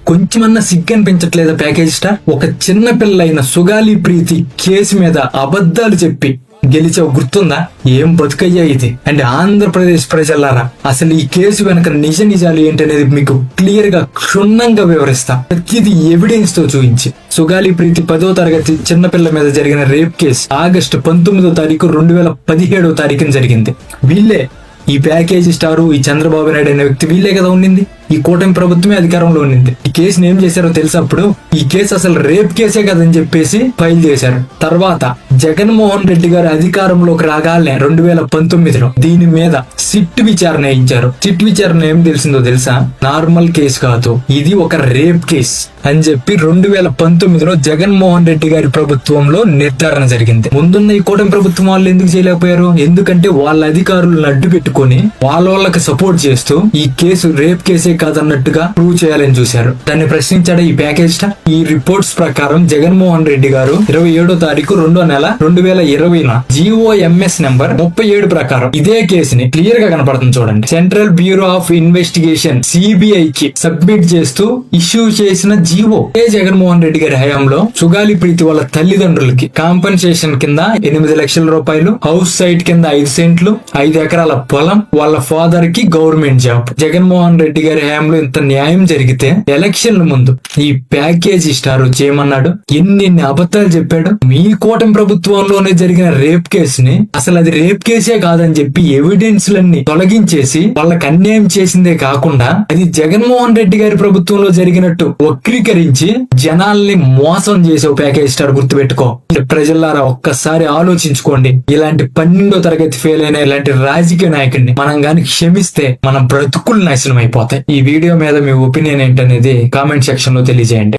కొంచెమన్నా సిగ్గు అనిపించట్లేదా package star? ఒక చిన్న పిల్లైన సుగాలి ప్రీతి కేసు మీద అబద్ధాలు చెప్పి గెలిచావు, గుర్తుందా? ఏం బతుకయ్యా ఇది. అండ్ ఆంధ్రప్రదేశ్ ప్రజలారా, అసలు ఈ కేసు వెనక నిజ నిజాలు ఏంటనేది మీకు క్లియర్ గా క్షుణ్ణంగా వివరిస్తా, ప్రతిది ఎవిడెన్స్ తో చూపించి. సుగాలి ప్రీతి 10వ తరగతి చిన్నపిల్ల మీద జరిగిన రేప్ కేసు ఆగస్టు 19వ తారీఖు 2017వ తారీఖున జరిగింది. వీళ్ళే ఈ ప్యాకేజీ స్టారు, ఈ చంద్రబాబు నాయుడు అనే వ్యక్తి వీళ్ళే కదా ఉండింది. ఈ కూటమి ప్రభుత్వమే అధికారంలో ఉండింది. ఈ కేసుని ఏం చేశారో తెలిసినప్పుడు ఈ కేసు అసలు రేప్ కేసే కదని చెప్పేసి ఫైల్ చేశారు. తర్వాత జగన్మోహన్ రెడ్డి గారు అధికారంలోకి రాగానే 2019లో దీని మీద సిట్ విచారణ వేయించారు. సిట్ విచారణ ఏం తెలిసిందో తెలుసా? నార్మల్ కేసు కాదు, ఇది ఒక రేప్ కేసు అని చెప్పి 2019లో జగన్మోహన్ రెడ్డి గారి ప్రభుత్వంలో నిర్ధారణ జరిగింది. ముందున్న ఈ కూటమి ప్రభుత్వం వాళ్ళు ఎందుకు చేయలేకపోయారు? ఎందుకంటే వాళ్ళ అధికారులను అడ్డు పెట్టుకుని వాళ్ళకి సపోర్ట్ చేస్తూ ఈ కేసు రేప్ కేసే కాదన్నట్టుగా ప్రూవ్ చేయాలని చూశారు. దాన్ని ప్రశ్నించాడు ఈ ప్యాకేజ్ స్టార్. ఈ రిపోర్ట్స్ ప్రకారం జగన్మోహన్ రెడ్డి గారు 27వ తారీఖు 2వ నెల 2020 GOMS నెంబర్ 37 ప్రకారం ఇదే కేసుని క్లియర్ గా కనపడుతుంది చూడండి. Central bureau of investigation CBI కి సబ్మిట్ చేస్తూ ఇష్యూ చేసిన జీవో. జగన్మోహన్ రెడ్డి గారి హయాంలో సుగాలి ప్రీతి వాళ్ళ తల్లిదండ్రులకి కాంపెన్సేషన్ కింద 8 లక్షల రూపాయలు, హౌస్ సైట్ కింద 5 సెంట్లు, 5 ఎకరాల పొలం, వాళ్ళ ఫాదర్ కి గవర్నమెంట్ జాబ్. జగన్మోహన్ రెడ్డి గారి హయాంలో ఇంత న్యాయం జరిగితే ఎలక్షన్ల ముందు ఈ ప్యాకేజీ స్టార్ చేయమన్నాడు. ఎన్ని అబద్ధాలు చెప్పాడు. మీ కూటమి ప్రభుత్వంలోనే జరిగిన రేప్ కేసుని అసలు అది రేప్ కేసే కాదని చెప్పి ఎవిడెన్స్ లన్నీ తొలగించేసి వాళ్ళకి అన్యాయం చేసిందే కాకుండా అది జగన్మోహన్ రెడ్డి గారి ప్రభుత్వంలో జరిగినట్టు వక్రీకరించి జనాల్ని మోసం చేసే ప్యాకేజ్ స్టార్. గుర్తుపెట్టుకో ప్రజలారా, ఒక్కసారి ఆలోచించుకోండి. ఇలాంటి 12వ తరగతి ఫెయిల్ అయిన ఇలాంటి రాజకీయ నాయకుడిని మనం గాని క్షమిస్తే మన బ్రతుకులు నాశనం అయిపోతాయి. ఈ వీడియో మీద మీ ఒపీనియన్ ఏంటనేది కామెంట్ సెక్షన్ లో తెలియజేయండి.